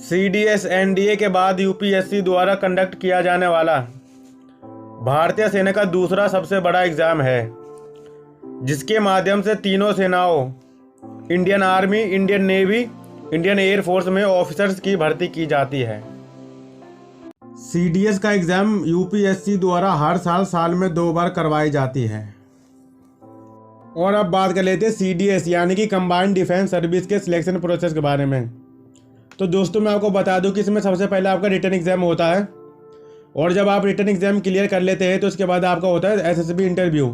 CDS NDA के बाद UPSC द्वारा कंडक्ट किया जाने वाला भारतीय सेना का दूसरा सबसे बड़ा एग्ज़ाम है, जिसके माध्यम से तीनों सेनाओं Indian army, Indian navy, Indian air force में ऑफिसर्स की भर्ती की जाती है। CDS का एग्ज़ाम UPSC द्वारा हर साल में 2 बार करवाई जाती है। और अब बात कर लेते हैं CDS यानी कि कंबाइंड डिफेंस सर्विस के सिलेक्शन प्रोसेस के बारे में। तो दोस्तों मैं आपको बता दूं कि इसमें सबसे पहले आपका रिटन एग्ज़ाम होता है, और जब आप रिटन एग्ज़ाम क्लियर कर लेते हैं तो उसके बाद आपका होता है SSB इंटरव्यू,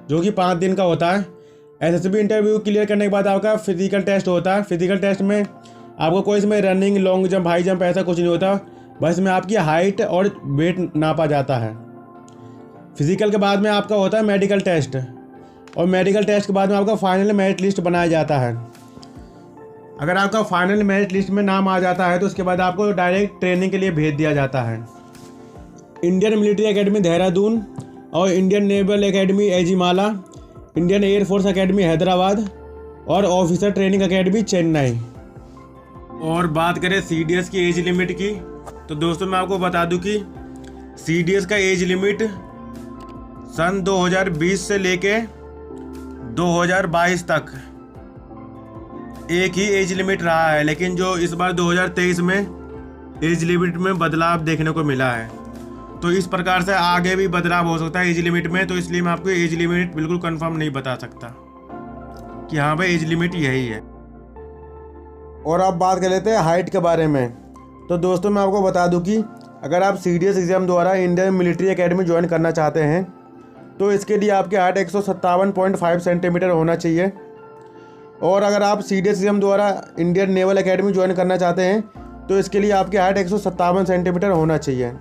जो कि 5 दिन का होता है। SSB इंटरव्यू क्लियर करने के बाद आपका फिजिकल टेस्ट होता है। फिजिकल टेस्ट में आपको कोई इसमें running, long jump, high jump ऐसा कुछ नहीं होता, बस इसमें आपकी हाइट और वेट नापा जाता है। फिजिकल के बाद में आपका होता है मेडिकल टेस्ट, और मेडिकल टेस्ट के बाद में आपका फाइनल मेरिट लिस्ट बनाया जाता है। अगर आपका फाइनल मेरिट लिस्ट में नाम आ जाता है तो उसके बाद आपको डायरेक्ट ट्रेनिंग के लिए भेज दिया जाता है। इंडियन मिलिट्री एकेडमी देहरादून और Indian naval academy Ezhimala, Indian air force academy Hyderabad और ऑफिसर ट्रेनिंग एकेडमी चेन्नई। और बात करें CDS की एज लिमिट की, तो दोस्तों मैं आपको बता दूं कि CDS का एज लिमिट सन 2020 से लेके 2022 तक एक ही एज लिमिट रहा है, लेकिन जो इस बार 2023 में एज लिमिट में बदलाव देखने को मिला है। तो इस प्रकार से आगे भी बदलाव हो सकता है एज लिमिट में, तो इसलिए मैं आपको एज लिमिट बिल्कुल कंफर्म नहीं बता सकता कि हाँ भाई एज लिमिट यही है। और अब बात कर लेते हैं हाइट के बारे में। तो दोस्तों मैं आपको बता दूं कि अगर आप CDS एग्ज़ाम द्वारा इंडियन मिलिट्री एकेडमी ज्वाइन करना चाहते हैं तो इसके लिए आपकी हाइट 157.5 सेंटीमीटर होना चाहिए। और अगर आप CDS एग्ज़ाम द्वारा इंडियन नेवल एकेडमी ज्वाइन करना चाहते हैं तो इसके लिए आपकी हाइट 157 सेंटीमीटर होना चाहिए।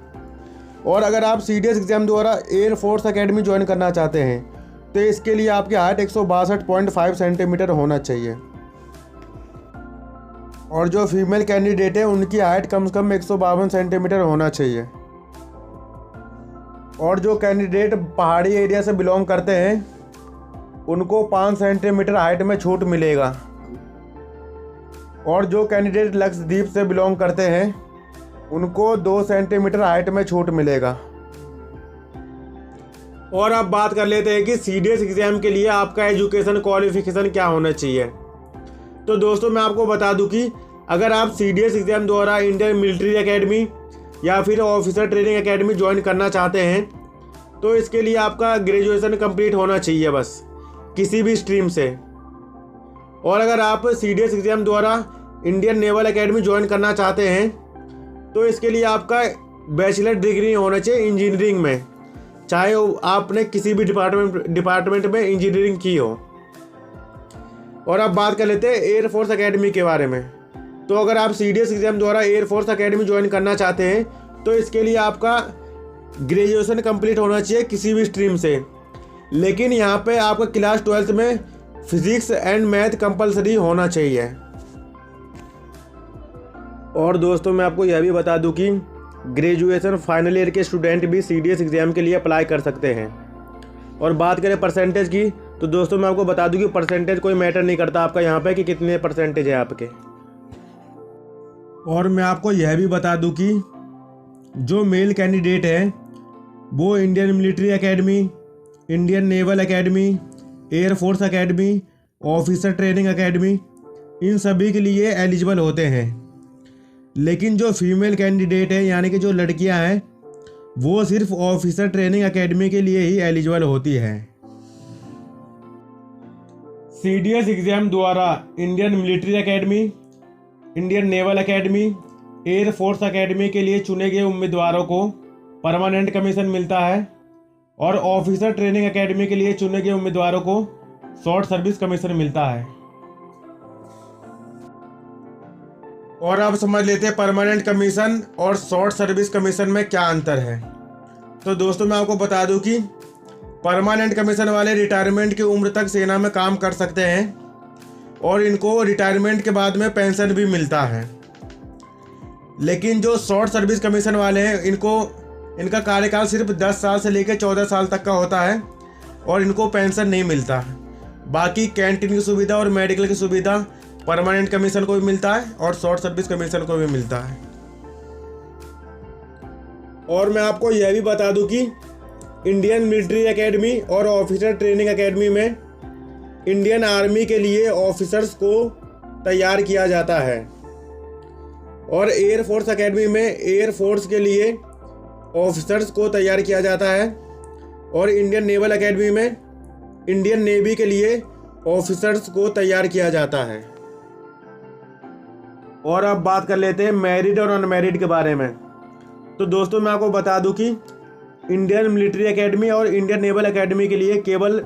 और अगर आप CDS एग्ज़ाम द्वारा एयर फोर्स एकेडमी ज्वाइन करना चाहते हैं तो इसके लिए आपकी हाइट 162.5 सेंटीमीटर होना चाहिए। और जो फीमेल कैंडिडेट है उनकी हाइट कम से कम 152 सेंटीमीटर होना चाहिए। और जो कैंडिडेट पहाड़ी एरिया से बिलोंग करते हैं उनको 5 सेंटीमीटर हाइट में छूट मिलेगा। और जो कैंडिडेट लक्षद्वीप से बिलोंग करते हैं उनको 2 सेंटीमीटर हाइट में छूट मिलेगा। और अब बात कर लेते हैं कि CDS एग्ज़ाम के लिए आपका एजुकेशन क्वालिफिकेशन क्या होना चाहिए। तो दोस्तों मैं आपको बता दूं कि अगर आप CDS एग्ज़ाम द्वारा इंडियन मिलिट्री एकेडमी या फिर ऑफिसर ट्रेनिंग एकेडमी ज्वाइन करना चाहते हैं तो इसके लिए आपका ग्रेजुएशन कंप्लीट होना चाहिए, बस किसी भी स्ट्रीम से। और अगर आप CDS एग्ज़ाम द्वारा इंडियन नेवल एकेडमी ज्वाइन करना चाहते हैं तो इसके लिए आपका बैचलर डिग्री होना चाहिए इंजीनियरिंग में, चाहे आपने किसी भी डिपार्टमेंट में इंजीनियरिंग की हो। और अब बात कर लेते हैं एयर फोर्स एकेडमी के बारे में। तो अगर आप CDS एग्ज़ाम द्वारा एयर फोर्स एकेडमी ज्वाइन करना चाहते हैं तो इसके लिए आपका ग्रेजुएशन कंप्लीट होना चाहिए किसी भी स्ट्रीम से, लेकिन यहाँ पे आपका क्लास 12th में फिजिक्स एंड मैथ कंपलसरी होना चाहिए। और दोस्तों मैं आपको यह भी बता दूं कि ग्रेजुएशन फाइनल ईयर के स्टूडेंट भी CDS एग्ज़ाम के लिए अप्लाई कर सकते हैं। और बात करें परसेंटेज की, तो दोस्तों मैं आपको बता दूं कि परसेंटेज कोई मैटर नहीं करता आपका यहाँ पे कि कितने परसेंटेज है आपके। और मैं आपको यह भी बता दूं कि जो मेल कैंडिडेट है वो Indian military academy, Indian naval academy, air force academy, officer training academy, इन सभी के लिए एलिजिबल होते हैं। लेकिन जो फीमेल कैंडिडेट है यानी कि जो लड़कियां हैं वो सिर्फ ऑफिसर ट्रेनिंग एकेडमी के लिए ही एलिजिबल होती हैं। CDS एग्ज़ाम द्वारा Indian military academy, Indian naval academy, air force academy के लिए चुने गए उम्मीदवारों को परमानेंट कमीशन मिलता है, और ऑफिसर ट्रेनिंग एकेडमी के लिए चुने गए उम्मीदवारों को शॉर्ट सर्विस कमीशन मिलता है। और अब समझ लेते हैं परमानेंट कमीशन और शॉर्ट सर्विस कमीशन में क्या अंतर है। तो दोस्तों मैं आपको बता दूं कि परमानेंट कमीशन वाले रिटायरमेंट की उम्र तक सेना में काम कर सकते हैं और इनको रिटायरमेंट के बाद में पेंशन भी मिलता है। लेकिन जो शॉर्ट सर्विस कमीशन वाले हैं इनका कार्यकाल सिर्फ 10 साल से लेकर 14 साल तक का होता है और इनको पेंशन नहीं मिलता। बाकी कैंटीन की सुविधा और मेडिकल की सुविधा परमानेंट कमीशन को भी मिलता है और शॉर्ट सर्विस कमीशन को भी मिलता है। और मैं आपको यह भी बता दूं कि इंडियन मिलिट्री एकेडमी और ऑफिसर ट्रेनिंग एकेडमी में इंडियन आर्मी के लिए ऑफिसर्स को तैयार किया जाता है और एयर फोर्स एकेडमी में एयर फोर्स के लिए ऑफिसर्स को तैयार किया जाता है और इंडियन नेवल एकेडमी में इंडियन नेवी के लिए ऑफिसर्स को तैयार किया जाता है। और अब बात कर लेते हैं मैरिड और अनमैरिड के बारे में। तो दोस्तों मैं आपको बता दूं कि इंडियन मिलिट्री एकेडमी और इंडियन नेवल एकेडमी के लिए केवल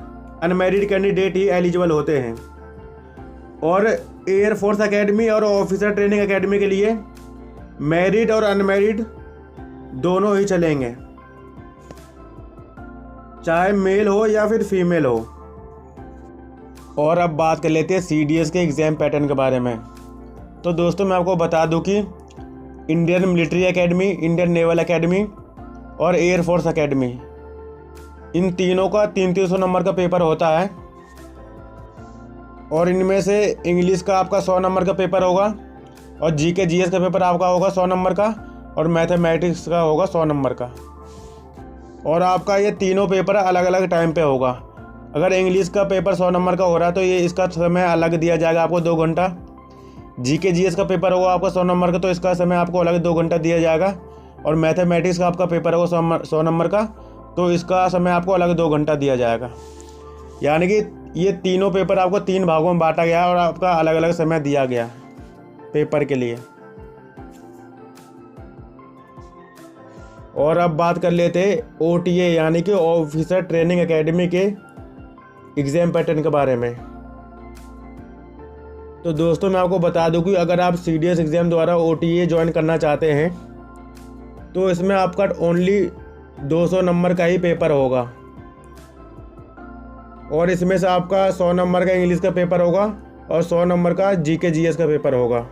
अनमैरिड कैंडिडेट ही एलिजिबल होते हैं और एयर फोर्स एकेडमी और ऑफिसर ट्रेनिंग एकेडमी के लिए मैरिड और अनमैरिड दोनों ही चलेंगे, चाहे मेल हो या फिर फीमेल हो। और अब बात कर लेते हैं CDS के एग्ज़ाम पैटर्न के बारे में। तो दोस्तों मैं आपको बता दूं कि Indian military academy, Indian naval academy और एयर फोर्स एकेडमी, इन तीनों का 300 नंबर का पेपर होता है और इनमें से इंग्लिश का आपका 100 नंबर का पेपर होगा और GK GS का पेपर आपका होगा 100 नंबर का और मैथमेटिक्स का होगा 100 नंबर का। और आपका ये तीनों पेपर अलग अलग टाइम पे होगा। अगर इंग्लिश का पेपर 100 नंबर का हो रहा है तो ये इसका समय अलग दिया जाएगा आपको 2 घंटा। GK GS का पेपर होगा आपका 100 नंबर का तो इसका समय आपको अलग 2 घंटा दिया जाएगा और मैथमेटिक्स का आपका पेपर होगा 100 नंबर का तो इसका समय आपको अलग 2 घंटा दिया जाएगा। यानी कि ये तीनों पेपर आपको 3 भागों में बांटा गया और आपका अलग अलग समय दिया गया पेपर के लिए। और अब बात कर लेते हैं OTA यानी कि ऑफिसर ट्रेनिंग एकेडमी के एग्ज़ाम पैटर्न के बारे में। तो दोस्तों मैं आपको बता दूं कि अगर आप CDS एग्ज़ाम द्वारा OTA ज्वाइन करना चाहते हैं तो इसमें आपका ओनली 200 नंबर का ही पेपर होगा और इसमें से आपका 100 नंबर का इंग्लिश का पेपर होगा और 100 नंबर का GK GS का पेपर होगा।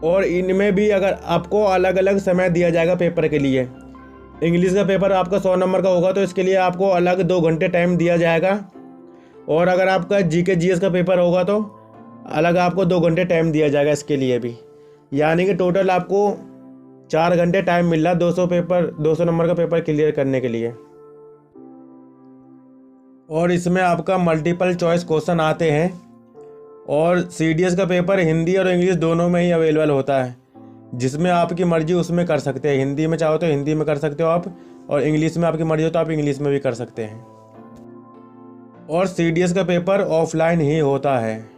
और इनमें भी अगर आपको अलग अलग समय दिया जाएगा पेपर के लिए। इंग्लिश का पेपर आपका 100 नंबर का होगा तो इसके लिए आपको अलग 2 घंटे टाइम दिया जाएगा और अगर आपका GK GS का पेपर होगा तो अलग आपको 2 घंटे टाइम दिया जाएगा इसके लिए भी। यानी कि टोटल आपको 4 घंटे टाइम मिल रहा है 200 नंबर का पेपर क्लियर करने के लिए। और इसमें आपका मल्टीपल चॉइस क्वेश्चन आते हैं और CDS का पेपर हिंदी और इंग्लिश दोनों में ही अवेलेबल होता है, जिसमें आपकी मर्जी उसमें कर सकते हैं। हिंदी में चाहो तो हिंदी में कर सकते हो आप और इंग्लिश में आपकी मर्जी हो तो आप इंग्लिश में भी कर सकते हैं। और CDS का पेपर ऑफलाइन ही होता है।